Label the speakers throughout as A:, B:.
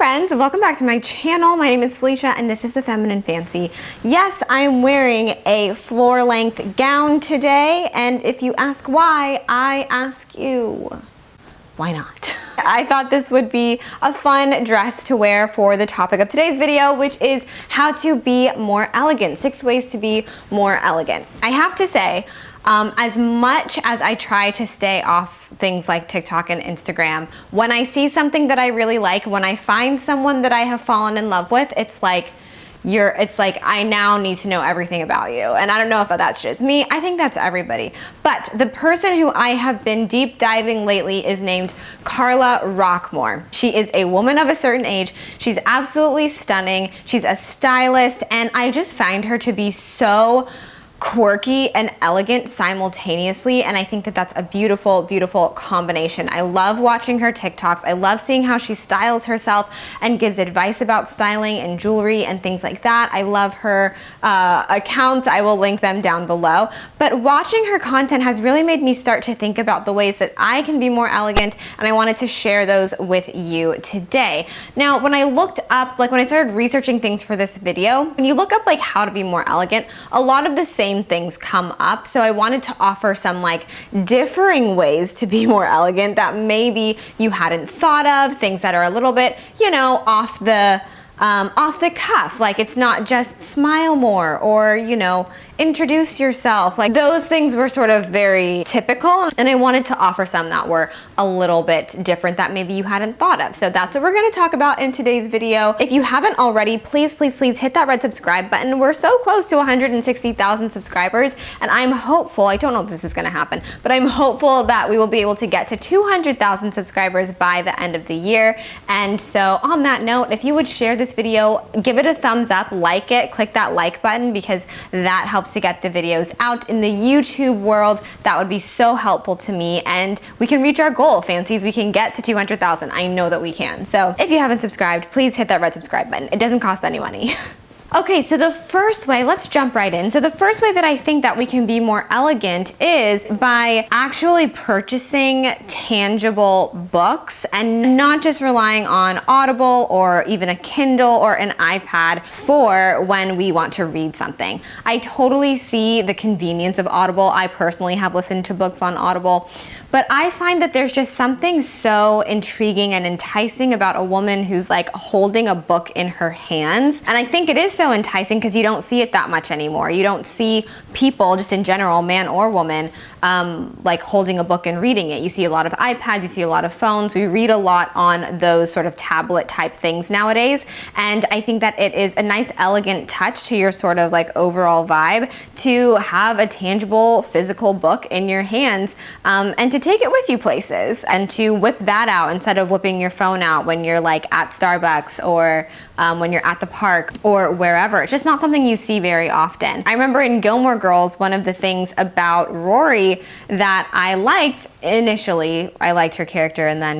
A: friends, welcome back to my channel. My name is Felicia and this is the Feminine Fancy. Yes, I am wearing a floor length gown today, and if you ask why, I ask you, why not? I thought this would be a fun dress to wear for the topic of today's video, which is how to be more elegant. 6 ways to be more elegant. I have to say, as much as I try to stay off things like TikTok and Instagram, when I see something that I really like, when I find someone that I have fallen in love with, it's like I now need to know everything about you. And I don't know if that's just me. I think that's everybody. But the person who I have been deep diving lately is named Carla Rockmore. She is a woman of a certain age. She's absolutely stunning. She's a stylist, and I just find her to be so quirky and elegant simultaneously, and I think that that's a beautiful, beautiful combination. I love watching her TikToks. I love seeing how she styles herself and gives advice about styling and jewelry and things like that. I love her accounts. I will link them down below. But watching her content has really made me start to think about the ways that I can be more elegant, and I wanted to share those with you today. Now, when I looked up, when I started researching things for this video, when you look up how to be more elegant, a lot of the same things come up. So I wanted to offer some differing ways to be more elegant that maybe you hadn't thought of, things that are a little bit, off the cuff. It's not just smile more or, introduce yourself. Those things were sort of very typical, and I wanted to offer some that were a little bit different that maybe you hadn't thought of. So that's what we're gonna talk about in today's video. If you haven't already, please, please, please hit that red subscribe button. We're so close to 160,000 subscribers, and I'm hopeful, I don't know if this is gonna happen, but I'm hopeful that we will be able to get to 200,000 subscribers by the end of the year. And so on that note, if you would share this video, give it a thumbs up, like it, click that like button, because that helps to get the videos out in the YouTube world. That would be so helpful to me, and we can reach our goal, fancies. We can get to 200,000. I know that we can. So if you haven't subscribed, please hit that red subscribe button. It doesn't cost any money. Okay, so the first way, let's jump right in. So the first way that I think that we can be more elegant is by actually purchasing tangible books and not just relying on Audible or even a Kindle or an iPad for when we want to read something. I totally see the convenience of Audible. I personally have listened to books on Audible, but I find that there's just something so intriguing and enticing about a woman who's holding a book in her hands. And I think it is so enticing because you don't see it that much anymore. You don't see people, just in general, man or woman, holding a book and reading it. You see a lot of iPads, you see a lot of phones. We read a lot on those sort of tablet type things nowadays. And I think that it is a nice, elegant touch to your sort of overall vibe to have a tangible, physical book in your hands, and to take it with you places, and to whip that out instead of whipping your phone out when you're at Starbucks or when you're at the park or wherever. It's just not something you see very often. I remember in Gilmore Girls, one of the things about Rory that I liked initially, I liked her character, and then,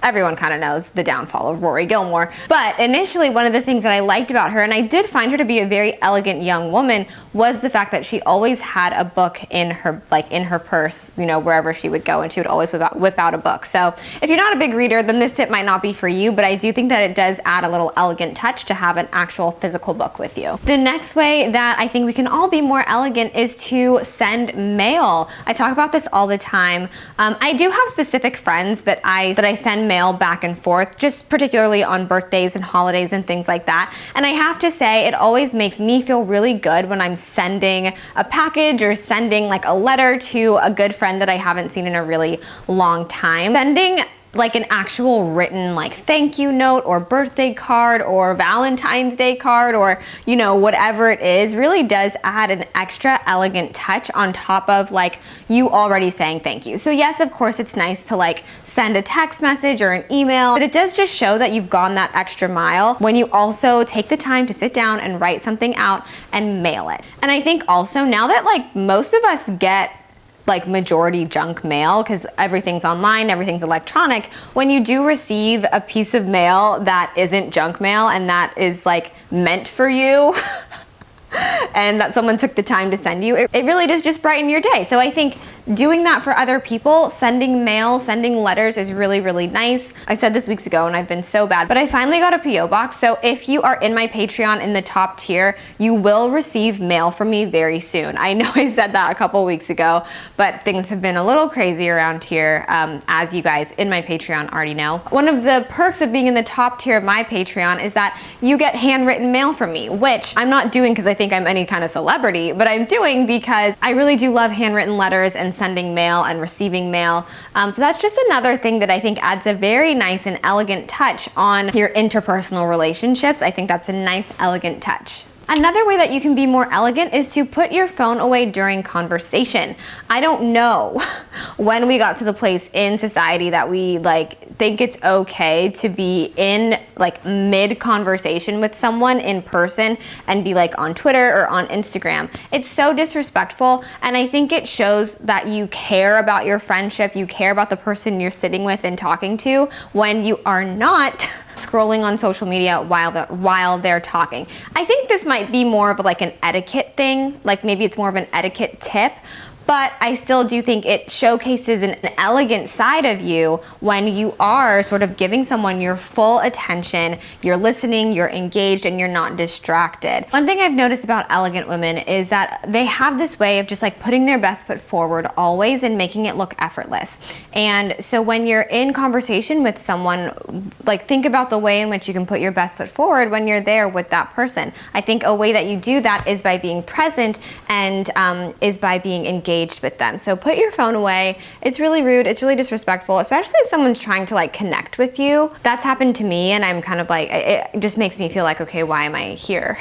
A: everyone kind of knows the downfall of Rory Gilmore. But initially, one of the things that I liked about her, and I did find her to be a very elegant young woman, was the fact that she always had a book in her in her purse, wherever she would go, and she would always whip out a book. So if you're not a big reader, then this tip might not be for you, but I do think that it does add a little elegant touch to have an actual physical book with you. The next way that I think we can all be more elegant is to send mail. I talk about this all the time. I do have specific friends that I send mail back and forth, just particularly on birthdays and holidays and things like that. And I have to say, it always makes me feel really good when I'm sending a package or sending a letter to a good friend that I haven't seen in a really long time. Sending an actual written thank you note or birthday card or Valentine's Day card or whatever it is really does add an extra elegant touch on top of you already saying thank you. So yes, of course it's nice to send a text message or an email, but it does just show that you've gone that extra mile when you also take the time to sit down and write something out and mail it. And I think also now that most of us get majority junk mail because everything's online, everything's electronic, when you do receive a piece of mail that isn't junk mail and that is meant for you and that someone took the time to send you, it really does just brighten your day. So I think doing that for other people, sending mail, sending letters is really, really nice. I said this weeks ago and I've been so bad, but I finally got a PO box. So if you are in my Patreon in the top tier, you will receive mail from me very soon. I know I said that a couple weeks ago, but things have been a little crazy around here, as you guys in my Patreon already know. One of the perks of being in the top tier of my Patreon is that you get handwritten mail from me, which I'm not doing because I think I'm any kind of celebrity, but I'm doing because I really do love handwritten letters and sending mail and receiving mail. So that's just another thing that I think adds a very nice and elegant touch on your interpersonal relationships. I think that's a nice, elegant touch. Another way that you can be more elegant is to put your phone away during conversation. I don't know when we got to the place in society that we think it's okay to be in mid conversation with someone in person and be on Twitter or on Instagram. It's so disrespectful, and I think it shows that you care about your friendship, you care about the person you're sitting with and talking to when you are not scrolling on social media while they're talking. I think this might be more of an etiquette thing, maybe it's more of an etiquette tip, but I still do think it showcases an elegant side of you when you are sort of giving someone your full attention, you're listening, you're engaged, and you're not distracted. One thing I've noticed about elegant women is that they have this way of just putting their best foot forward always and making it look effortless. And so when you're in conversation with someone, think about the way in which you can put your best foot forward when you're there with that person. I think a way that you do that is by being present and is by being engaged with them. So put your phone away. It's really rude. It's really disrespectful, especially if someone's trying to connect with you. That's happened to me, and I'm kind of it just makes me feel okay, why am I here?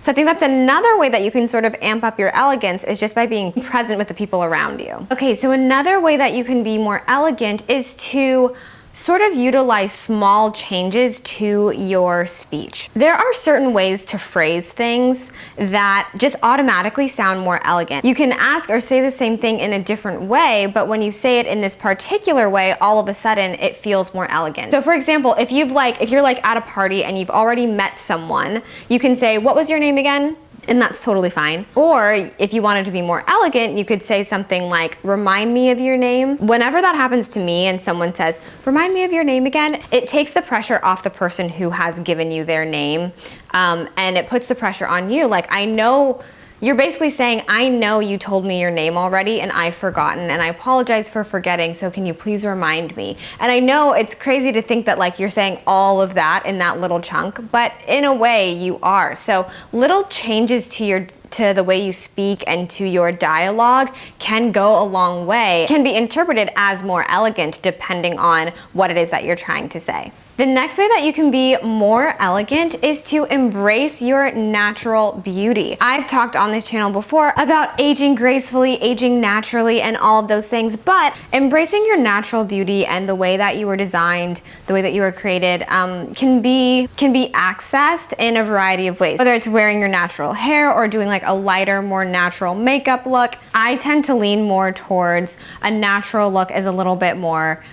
A: So I think that's another way that you can sort of amp up your elegance is just by being present with the people around you. Okay, so another way that you can be more elegant is to sort of utilize small changes to your speech. There are certain ways to phrase things that just automatically sound more elegant. You can ask or say the same thing in a different way, but when you say it in this particular way, all of a sudden it feels more elegant. So for example, if you're at a party and you've already met someone, you can say, "What was your name again?" And that's totally fine. Or if you wanted to be more elegant, you could say something like, "Remind me of your name." Whenever that happens to me and someone says, "Remind me of your name again," it takes the pressure off the person who has given you their name, and it puts the pressure on you. I know, you're basically saying, "I know you told me your name already and I've forgotten, and I apologize for forgetting, so can you please remind me?" And I know it's crazy to think that you're saying all of that in that little chunk, but in a way you are. So little changes to the way you speak and to your dialogue can go a long way, can be interpreted as more elegant depending on what it is that you're trying to say. The next way that you can be more elegant is to embrace your natural beauty. I've talked on this channel before about aging gracefully, aging naturally, and all of those things, but embracing your natural beauty and the way that you were designed, the way that you were created, can be accessed in a variety of ways. Whether it's wearing your natural hair or doing a lighter, more natural makeup look. I tend to lean more towards a natural look as a little bit more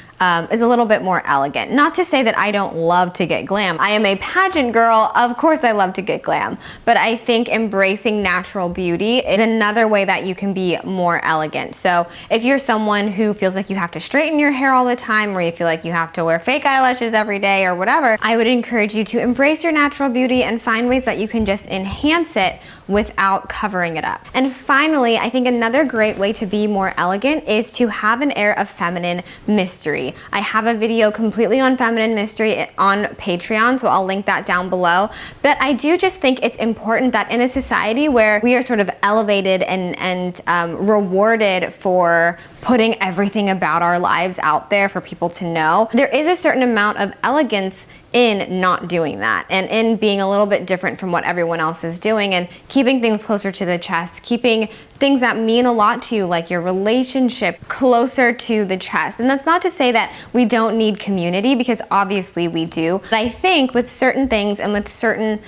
A: elegant. Not to say that I don't love to get glam. I am a pageant girl. Of course I love to get glam. But I think embracing natural beauty is another way that you can be more elegant. So if you're someone who feels like you have to straighten your hair all the time, or you feel like you have to wear fake eyelashes every day or whatever, I would encourage you to embrace your natural beauty and find ways that you can just enhance it without covering it up. And finally, I think another great way to be more elegant is to have an air of feminine mystery. I have a video completely on feminine mystery on Patreon, so I'll link that down below. But I do just think it's important that in a society where we are sort of elevated and rewarded for putting everything about our lives out there for people to know, there is a certain amount of elegance in not doing that and in being a little bit different from what everyone else is doing and keeping things closer to the chest, keeping things that mean a lot to you, like your relationship, closer to the chest. And that's not to say that we don't need community, because obviously we do. But I think with certain things and with certain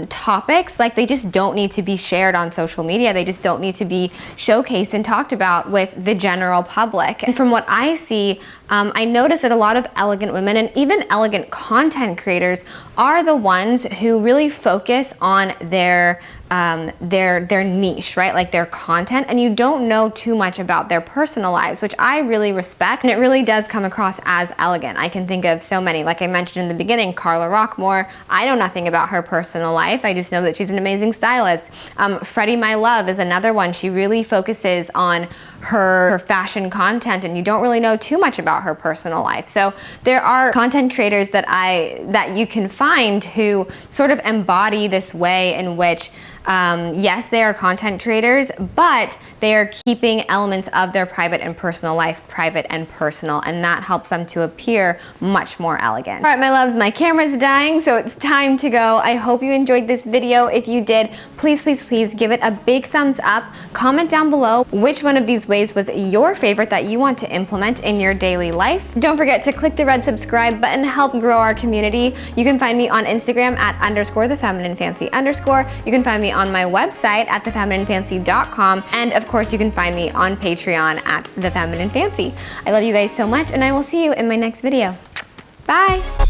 A: topics, they just don't need to be shared on social media. They just don't need to be showcased and talked about with the general public. And from what I see, I notice that a lot of elegant women and even elegant content creators are the ones who really focus on their niche, right? Like their content, and you don't know too much about their personal lives, which I really respect, and it really does come across as elegant. I can think of so many, like I mentioned in the beginning, Carla Rockmore. I know nothing about her personal life. I just know that she's an amazing stylist. Freddie, my love, is another one. She really focuses on her fashion content, and you don't really know too much about her personal life. So there are content creators that you can find who sort of embody this way in which yes, they are content creators, but they are keeping elements of their private and personal life private and personal, and that helps them to appear much more elegant. All right, my loves, my camera's dying, so it's time to go. I hope you enjoyed this video. If you did, please, please, please give it a big thumbs up. Comment down below which one of these ways was your favorite that you want to implement in your daily life. Don't forget to click the red subscribe button, help grow our community. You can find me on Instagram at _thefemininefancy_. You can find me on my website at thefemininefancy.com, and of course you can find me on Patreon at thefemininefancy. I love you guys so much, and I will see you in my next video. Bye!